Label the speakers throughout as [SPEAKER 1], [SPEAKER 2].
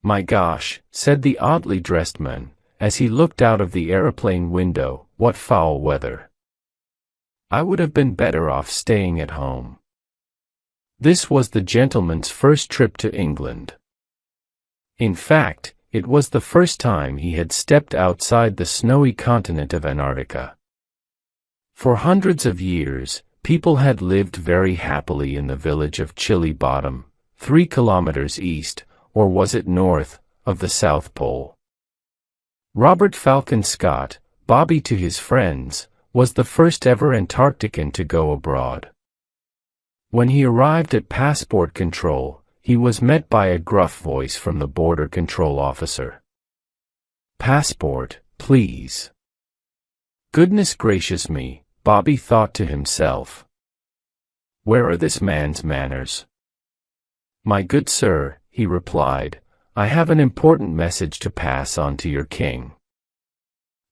[SPEAKER 1] "My gosh," said the oddly dressed man, as he looked out of the aeroplane window, "what foul weather. I would have been better off staying at home." This was the gentleman's first trip to England. In fact, it was the first time he had stepped outside the snowy continent of Antarctica. For hundreds of years, people had lived very happily in the village of Chilly Bottom, 3 kilometers east, or was it north, of the South Pole. Robert Falcon Scott, Bobby to his friends, was the first ever Antarctican to go abroad. When he arrived at passport control, he was met by a gruff voice from the border control officer. "Passport, please." Goodness gracious me, Bobby thought to himself. Where are this man's manners? "My good sir," he replied, "I have an important message to pass on to your king.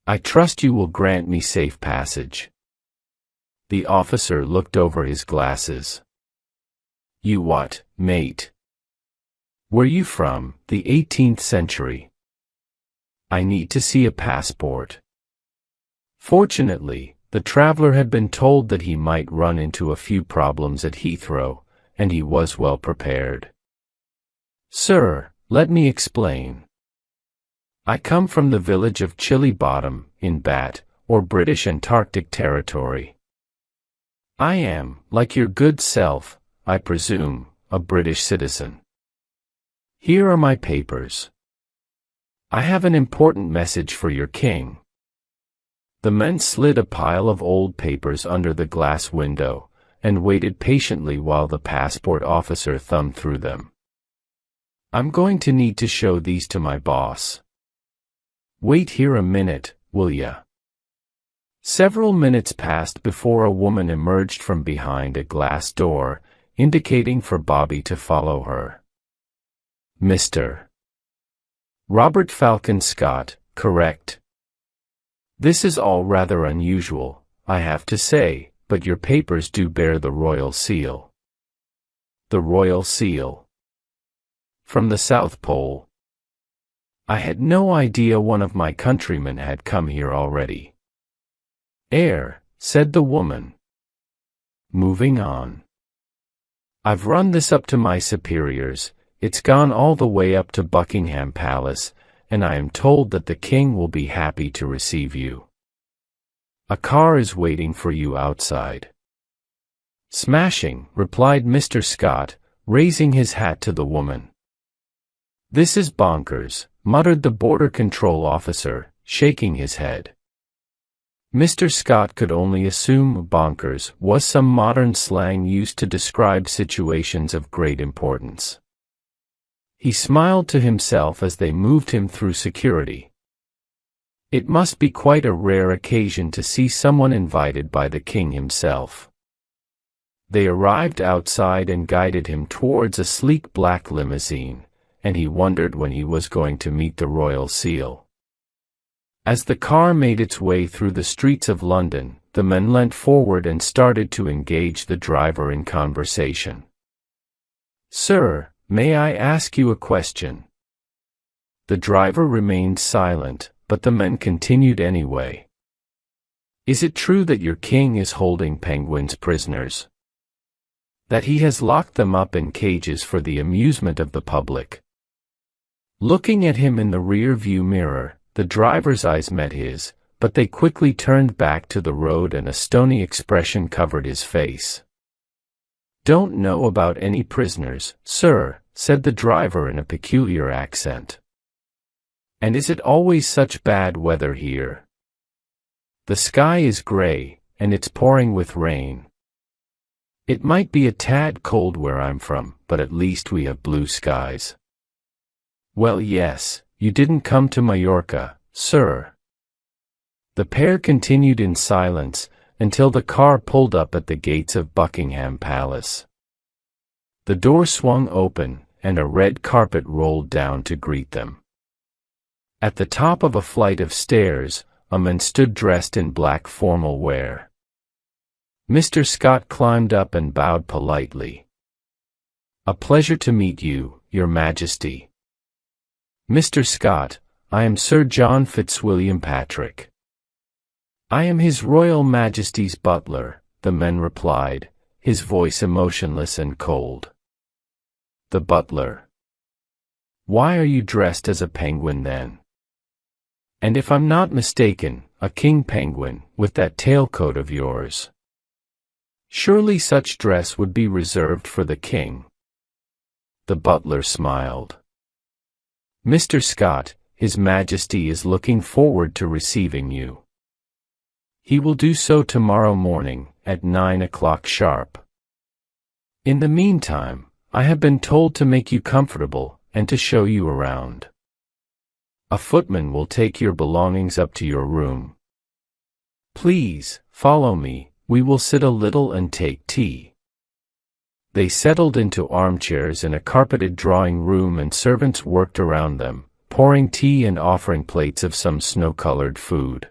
[SPEAKER 1] I trust you will grant me safe passage." The officer looked over his glasses. "You what, mate? Where you from, the 18th century? I need to see a passport." Fortunately, the traveler had been told that he might run into a few problems at Heathrow, and he was well prepared. "Sir, let me explain. I come from the village of Chilly Bottom, in Bat, or British Antarctic Territory. I am, like your good self, I presume, a British citizen. Here are my papers. I have an important message for your king." The men slid a pile of old papers under the glass window, and waited patiently while the passport officer thumbed through them. "I'm going to need to show these to my boss. Wait here a minute, will ya?" Several minutes passed before a woman emerged from behind a glass door, indicating for Bobby to follow her. "Mr. Robert Falcon Scott, correct? This is all rather unusual, I have to say, but your papers do bear the royal seal." "The royal seal? From the South Pole? I had no idea one of my countrymen had come here already." Said the woman. "Moving on. I've run this up to my superiors, it's gone all the way up to Buckingham Palace, and I am told that the king will be happy to receive you. A car is waiting for you outside." "Smashing," replied Mr. Scott, raising his hat to the woman. "This is bonkers," muttered the border control officer, shaking his head. Mr. Scott could only assume bonkers was some modern slang used to describe situations of great importance. He smiled to himself as they moved him through security. It must be quite a rare occasion to see someone invited by the king himself. They arrived outside and guided him towards a sleek black limousine, and he wondered when he was going to meet the royal seal. As the car made its way through the streets of London, the men leant forward and started to engage the driver in conversation. "Sir, may I ask you a question?" The driver remained silent, but the men continued anyway. "Is it true that your king is holding penguins prisoners? That he has locked them up in cages for the amusement of the public?" Looking at him in the rear-view mirror, the driver's eyes met his, but they quickly turned back to the road and a stony expression covered his face. "Don't know about any prisoners, sir," said the driver in a peculiar accent. "And is it always such bad weather here?" "The sky is gray, and it's pouring with rain. It might be a tad cold where I'm from, but at least we have blue skies." "Well, yes, you didn't come to Majorca, sir." The pair continued in silence, until the car pulled up at the gates of Buckingham Palace. The door swung open, and a red carpet rolled down to greet them. At the top of a flight of stairs, a man stood dressed in black formal wear. Mr. Scott climbed up and bowed politely. "A pleasure to meet you, Your Majesty." Mr. Scott, I am Sir John Fitzwilliam Patrick. I am His Royal Majesty's butler, the man replied, his voice emotionless and cold. The butler. Why are you dressed as a penguin then? And if I'm not mistaken, a king penguin, with that tailcoat of yours. Surely such dress would be reserved for the king. The butler smiled. Mr. Scott, His Majesty is looking forward to receiving you. He will do so tomorrow morning, at 9 o'clock sharp. In the meantime, I have been told to make you comfortable, and to show you around. A footman will take your belongings up to your room. Please, follow me, we will sit a little and take tea. They settled into armchairs in a carpeted drawing room and servants worked around them, pouring tea and offering plates of some snow-colored food.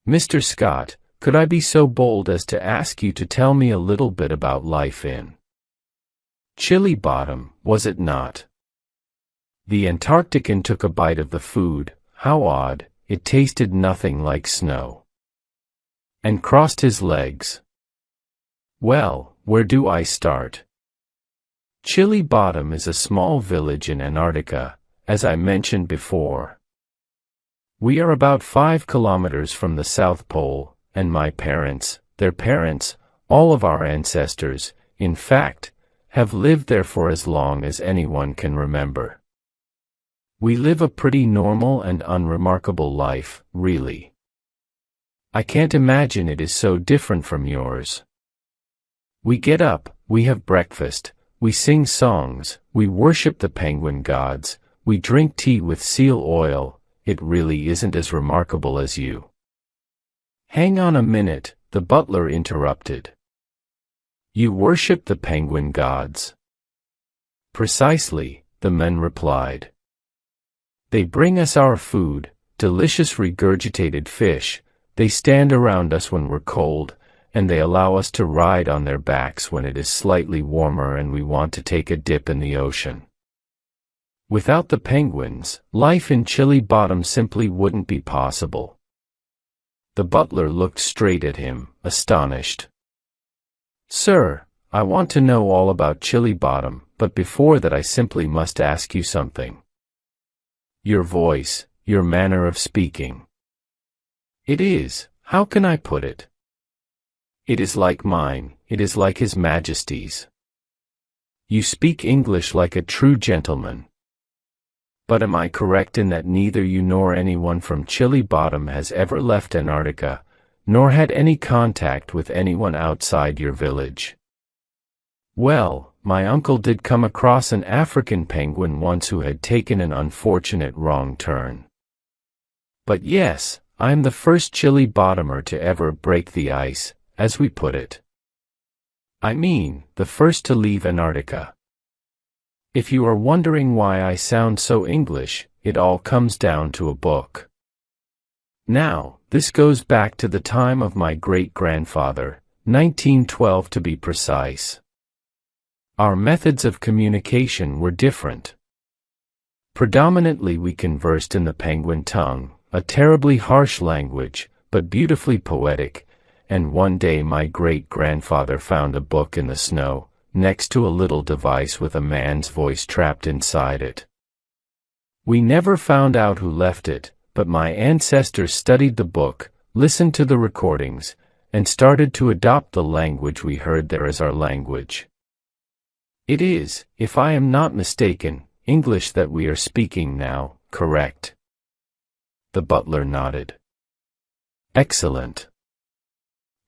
[SPEAKER 1] Mr. Scott, could I be so bold as to ask you to tell me a little bit about life in Chilly Bottom, was it not? The Antarctican took a bite of the food. How odd, it tasted nothing like snow. And crossed his legs. Well, where do I start? Chilly Bottom is a small village in Antarctica, as I mentioned before. We are about 5 kilometers from the South Pole, and my parents, their parents, all of our ancestors, in fact, have lived there for as long as anyone can remember. We live a pretty normal and unremarkable life, really. I can't imagine it is so different from yours. We get up, we have breakfast, we sing songs, we worship the penguin gods, we drink tea with seal oil. It really isn't as remarkable as you. Hang on a minute, the butler interrupted. You worship the penguin gods. Precisely, the man replied. They bring us our food, delicious regurgitated fish, they stand around us when we're cold, and they allow us to ride on their backs when it is slightly warmer and we want to take a dip in the ocean. Without the penguins, life in Chilly Bottom simply wouldn't be possible. The butler looked straight at him, astonished. Sir, I want to know all about Chilly Bottom, but before that I simply must ask you something. Your voice, your manner of speaking. It is, how can I put it? It is like mine, it is like His Majesty's. You speak English like a true gentleman. But am I correct in that neither you nor anyone from Chilly Bottom has ever left Antarctica, nor had any contact with anyone outside your village? Well, my uncle did come across an African penguin once who had taken an unfortunate wrong turn. But yes, I am the first Chilly Bottomer to ever break the ice, as we put it. I mean, the first to leave Antarctica. If you are wondering why I sound so English, it all comes down to a book. Now, this goes back to the time of my great-grandfather, 1912 to be precise. Our methods of communication were different. Predominantly we conversed in the penguin tongue, a terribly harsh language, but beautifully poetic, and one day my great-grandfather found a book in the snow, next to a little device with a man's voice trapped inside it. We never found out who left it, but my ancestors studied the book, listened to the recordings, and started to adopt the language we heard there as our language. It is, if I am not mistaken, English that we are speaking now, correct? The butler nodded. Excellent.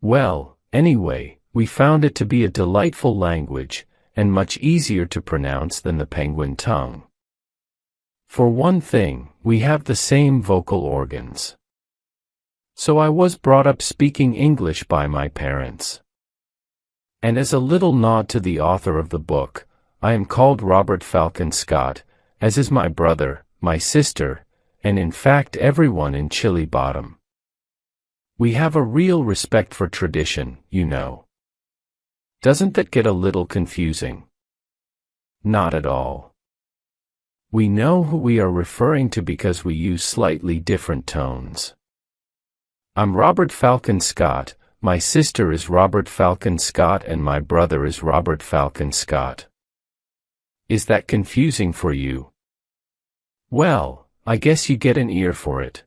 [SPEAKER 1] Well, anyway, we found it to be a delightful language, and much easier to pronounce than the penguin tongue. For one thing, we have the same vocal organs. So I was brought up speaking English by my parents. And as a little nod to the author of the book, I am called Robert Falcon Scott, as is my brother, my sister, and in fact everyone in Chilly Bottom. We have a real respect for tradition, you know. Doesn't that get a little confusing? Not at all. We know who we are referring to because we use slightly different tones. I'm Robert Falcon Scott, my sister is Robert Falcon Scott, and my brother is Robert Falcon Scott. Is that confusing for you? Well, I guess you get an ear for it.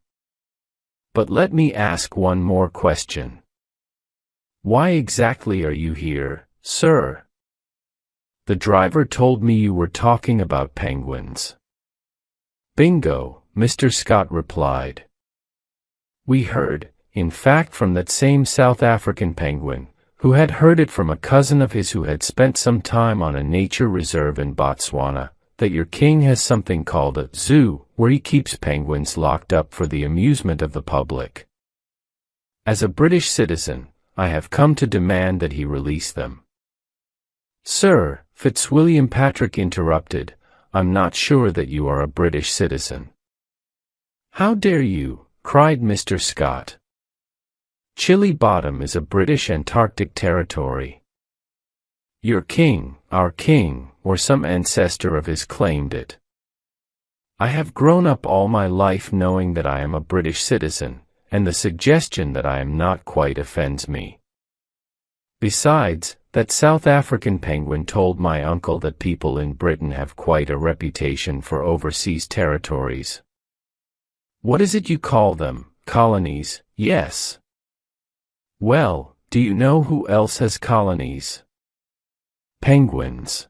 [SPEAKER 1] But let me ask one more question. Why exactly are you here, sir? The driver told me you were talking about penguins. Bingo, Mr. Scott replied. We heard, in fact, from that same South African penguin, who had heard it from a cousin of his who had spent some time on a nature reserve in Botswana, that your king has something called a zoo, where he keeps penguins locked up for the amusement of the public. As a British citizen, I have come to demand that he release them. Sir, Fitzwilliam Patrick interrupted, I'm not sure that you are a British citizen. How dare you, cried Mr. Scott. Chilly Bottom is a British Antarctic territory. Your king, our king, or some ancestor of his claimed it. I have grown up all my life knowing that I am a British citizen, and the suggestion that I am not quite offends me. Besides, that South African penguin told my uncle that people in Britain have quite a reputation for overseas territories. What is it you call them? Colonies, yes. Well, do you know who else has colonies? Penguins.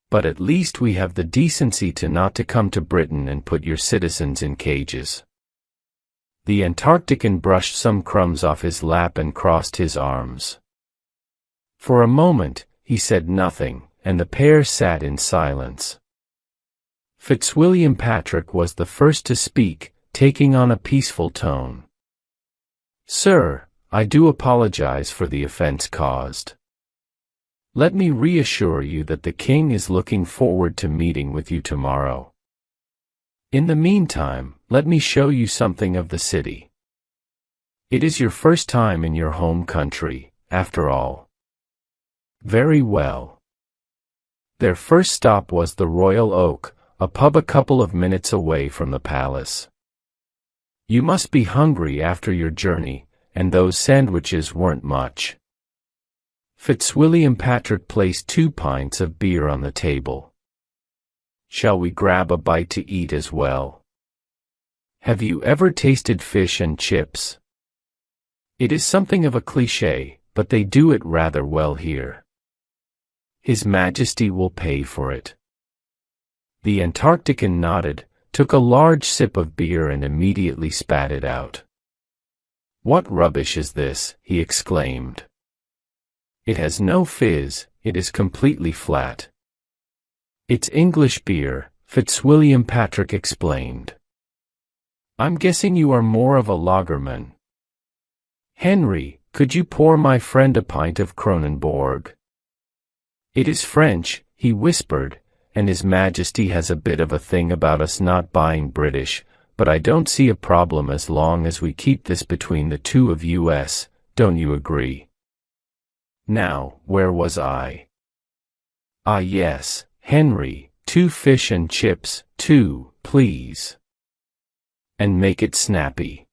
[SPEAKER 1] But at least we have the decency to not to come to Britain and put your citizens in cages. The Antarctican brushed some crumbs off his lap and crossed his arms. For a moment, he said nothing, and the pair sat in silence. Fitzwilliam Patrick was the first to speak, taking on a peaceful tone. Sir, I do apologize for the offense caused. Let me reassure you that the king is looking forward to meeting with you tomorrow. In the meantime, let me show you something of the city. It is your first time in your home country, after all. Very well. Their first stop was the Royal Oak, a pub a couple of minutes away from the palace. You must be hungry after your journey, and those sandwiches weren't much. Fitzwilliam Patrick placed 2 pints of beer on the table. Shall we grab a bite to eat as well? Have you ever tasted fish and chips? It is something of a cliché, but they do it rather well here. His Majesty will pay for it. The Antarctican nodded, took a large sip of beer and immediately spat it out. What rubbish is this? He exclaimed. It has no fizz, it is completely flat. It's English beer, Fitzwilliam Patrick explained. I'm guessing you are more of a lagerman. Henry, could you pour my friend a pint of Kronenbourg? It is French, he whispered, and His Majesty has a bit of a thing about us not buying British, but I don't see a problem as long as we keep this between the two of us, don't you agree? Now, where was I? Ah yes, Henry, 2 fish and chips, 2, please. And make it snappy.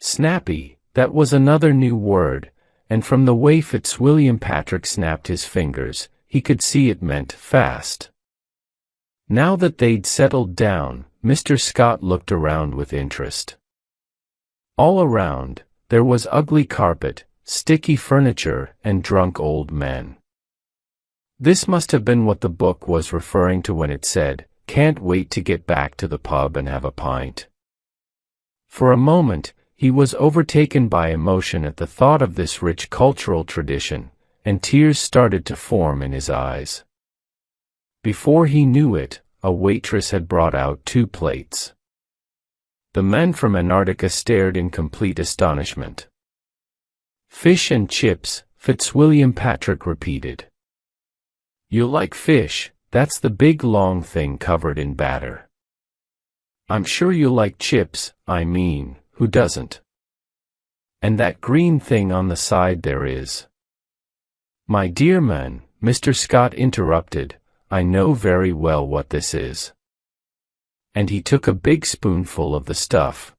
[SPEAKER 1] Snappy, that was another new word, and from the way Fitzwilliam Patrick snapped his fingers, he could see it meant fast. Now that they'd settled down, Mr. Scott looked around with interest. All around, there was ugly carpet, sticky furniture, and drunk old men. This must have been what the book was referring to when it said, "Can't wait to get back to the pub and have a pint." For a moment, he was overtaken by emotion at the thought of this rich cultural tradition, and tears started to form in his eyes. Before he knew it, a waitress had brought out 2 plates. The men from Antarctica stared in complete astonishment. Fish and chips, Fitzwilliam Patrick repeated. You like fish, that's the big long thing covered in batter. I'm sure you like chips, I mean, who doesn't? And that green thing on the side there is. My dear man, Mr. Scott interrupted, I know very well what this is. And he took a big spoonful of the stuff.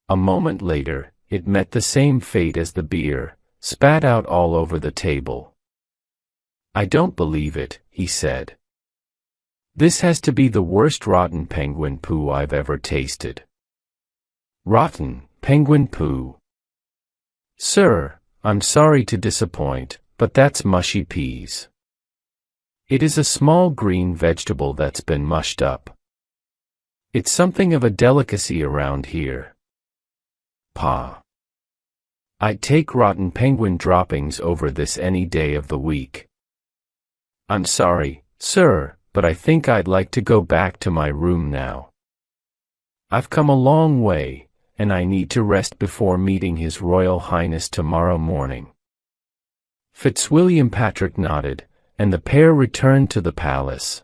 [SPEAKER 1] A moment later, it met the same fate as the beer, spat out all over the table. I don't believe it, he said. This has to be the worst rotten penguin poo I've ever tasted. Rotten penguin poo. Sir, I'm sorry to disappoint, but that's mushy peas. It is a small green vegetable that's been mushed up. It's something of a delicacy around here. Pa. I'd take rotten penguin droppings over this any day of the week. I'm sorry, sir, but I think I'd like to go back to my room now. I've come a long way, and I need to rest before meeting His Royal Highness tomorrow morning. Fitzwilliam Patrick nodded, and the pair returned to the palace.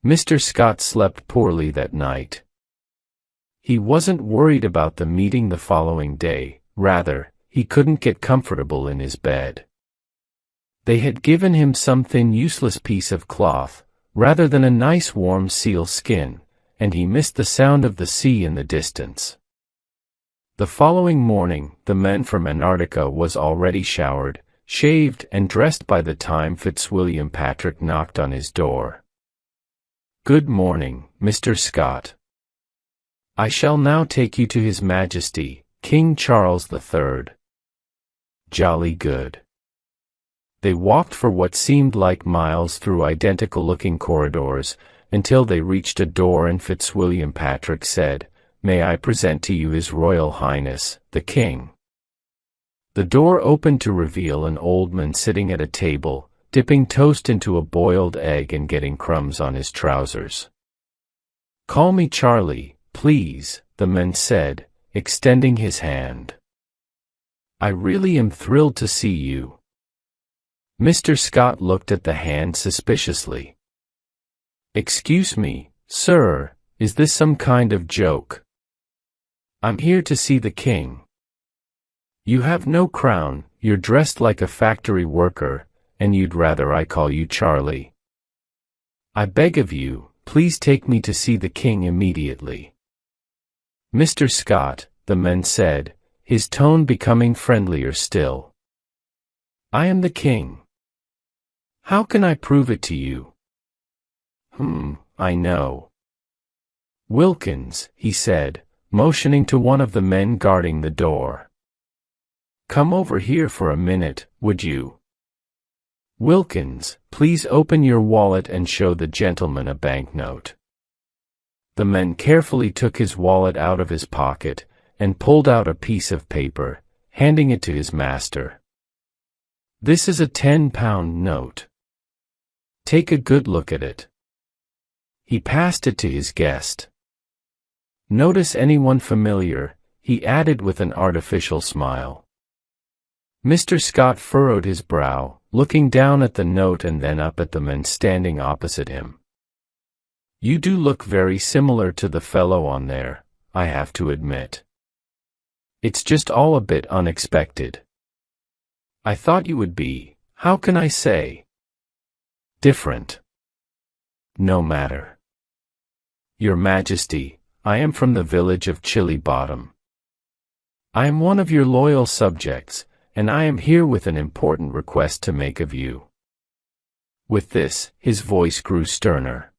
[SPEAKER 1] Mr. Scott slept poorly that night. He wasn't worried about the meeting the following day, rather, he couldn't get comfortable in his bed. They had given him some thin useless piece of cloth, rather than a nice warm seal skin, and he missed the sound of the sea in the distance. The following morning, the man from Antarctica was already showered, shaved, and dressed by the time Fitzwilliam Patrick knocked on his door. Good morning, Mr. Scott. I shall now take you to His Majesty, King Charles III. Jolly good. They walked for what seemed like miles through identical-looking corridors, until they reached a door and Fitzwilliam Patrick said, "May I present to you His Royal Highness, the King?" The door opened to reveal an old man sitting at a table, dipping toast into a boiled egg and getting crumbs on his trousers. "Call me Charlie, please," the man said, extending his hand. "I really am thrilled to see you." Mr. Scott looked at the hand suspiciously. "Excuse me, sir, is this some kind of joke? I'm here to see the king." "You have no crown, you're dressed like a factory worker, and you'd rather I call you Charlie. I beg of you, please take me to see the king immediately." "Mr. Scott," the man said, his tone becoming friendlier still. "I am the king. How can I prove it to you?" I know." "Wilkins," he said, motioning to one of the men guarding the door. "Come over here for a minute, would you? Wilkins, please open your wallet and show the gentleman a banknote." The man carefully took his wallet out of his pocket, and pulled out a piece of paper, handing it to his master. "This is a 10-pound note. Take a good look at it." He passed it to his guest. "Notice anyone familiar?" he added with an artificial smile. Mr. Scott furrowed his brow, looking down at the note and then up at the man standing opposite him. "You do look very similar to the fellow on there, I have to admit. It's just all a bit unexpected. I thought you would be, how can I say, different. No matter. Your Majesty, I am from the village of Chili Bottom. I am one of your loyal subjects, and I am here with an important request to make of you." With this, his voice grew sterner.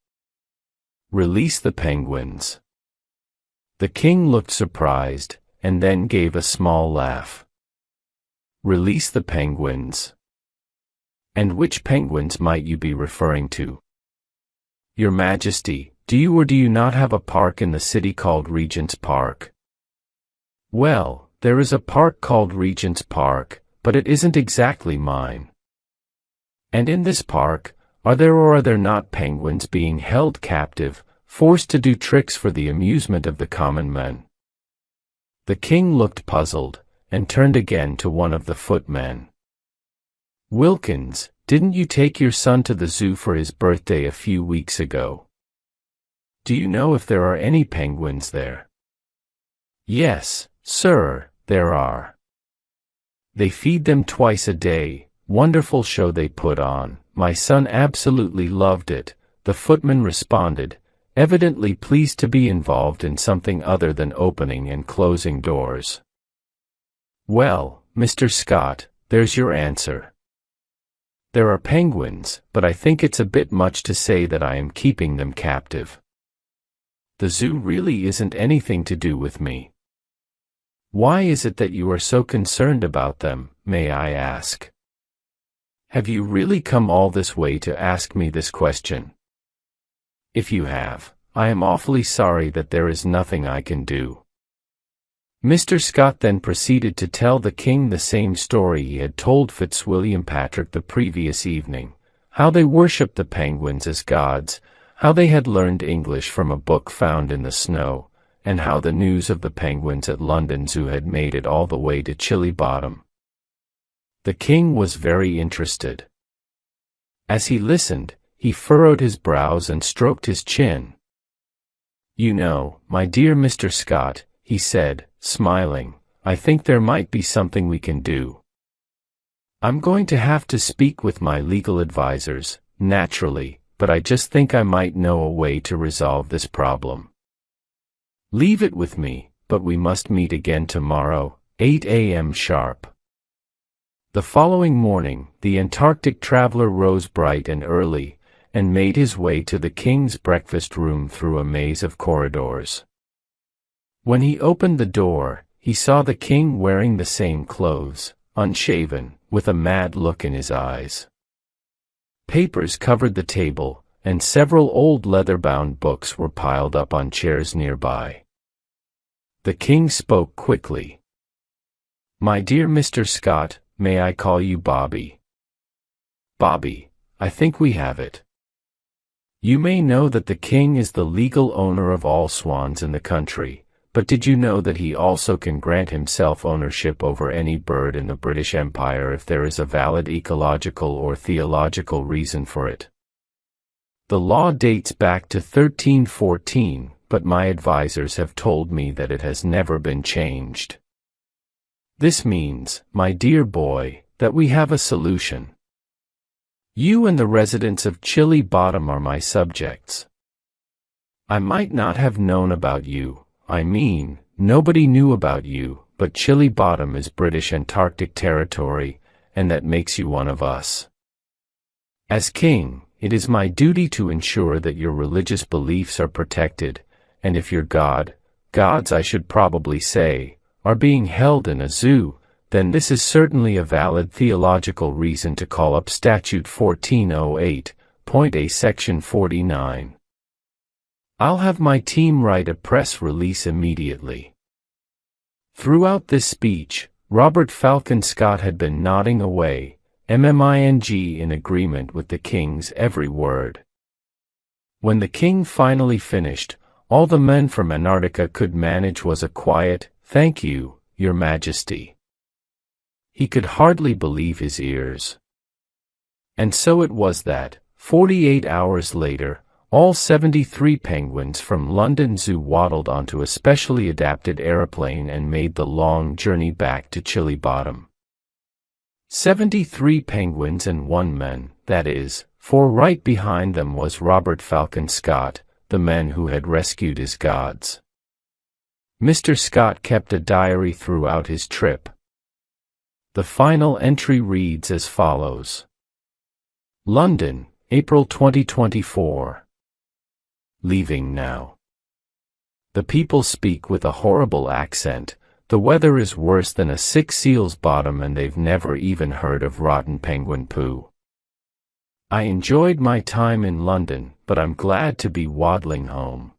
[SPEAKER 1] "Release the penguins." The king looked surprised, and then gave a small laugh. "Release the penguins? And which penguins might you be referring to?" "Your Majesty, do you or do you not have a park in the city called Regent's Park?" "Well, there is a park called Regent's Park, but it isn't exactly mine." "And in this park, are there or are there not penguins being held captive, forced to do tricks for the amusement of the common men?" The king looked puzzled, and turned again to one of the footmen. "Wilkins, didn't you take your son to the zoo for his birthday a few weeks ago? Do you know if there are any penguins there?" "Yes, sir, there are. They feed them twice a day, Wonderful show they put on. My son absolutely loved it," the footman responded, evidently pleased to be involved in something other than opening and closing doors. "Well, Mr. Scott, there's your answer. There are penguins, but I think it's a bit much to say that I am keeping them captive. The zoo really isn't anything to do with me. Why is it that you are so concerned about them, may I ask? Have you really come all this way to ask me this question? If you have, I am awfully sorry that there is nothing I can do." Mr. Scott then proceeded to tell the king the same story he had told Fitzwilliam Patrick the previous evening, how they worshipped the penguins as gods, how they had learned English from a book found in the snow, and how the news of the penguins at London Zoo had made it all the way to Chilly Bottom. The king was very interested. As he listened, he furrowed his brows and stroked his chin. "You know, my dear Mr. Scott," he said, smiling, "I think there might be something we can do. I'm going to have to speak with my legal advisors, naturally, but I just think I might know a way to resolve this problem. Leave it with me, but we must meet again tomorrow, 8 a.m. sharp." The following morning, the Antarctic traveler rose bright and early, and made his way to the king's breakfast room through a maze of corridors. When he opened the door, he saw the king wearing the same clothes, unshaven, with a mad look in his eyes. Papers covered the table, and several old leather-bound books were piled up on chairs nearby. The king spoke quickly. "My dear Mr. Scott, may I call you Bobby?" "Bobby, I think we have it. You may know that the king is the legal owner of all swans in the country, but did you know that he also can grant himself ownership over any bird in the British Empire if there is a valid ecological or theological reason for it? The law dates back to 1314, but my advisors have told me that it has never been changed. This means, my dear boy, that we have a solution. You and the residents of Chilly Bottom are my subjects. I might not have known about you, I mean, nobody knew about you, but Chilly Bottom is British Antarctic territory, and that makes you one of us. As king, it is my duty to ensure that your religious beliefs are protected, and if your gods I should probably say, are being held in a zoo, then this is certainly a valid theological reason to call up Statute 1408.A Section 49. I'll have my team write a press release immediately." Throughout this speech, Robert Falcon Scott had been nodding away, MMING in agreement with the king's every word. When the king finally finished, all the men from Antarctica could manage was a quiet, "Thank you, Your Majesty." He could hardly believe his ears. And so it was that, 48 hours later, all 73 penguins from London Zoo waddled onto a specially adapted aeroplane and made the long journey back to Chilly Bottom. 73 penguins and 1 man, that is, for right behind them was Robert Falcon Scott, the man who had rescued his gods. Mr. Scott kept a diary throughout his trip. The final entry reads as follows. London, April 2024. Leaving now. The people speak with a horrible accent. The weather is worse than a sick seal's bottom and they've never even heard of rotten penguin poo. I enjoyed my time in London, but I'm glad to be waddling home.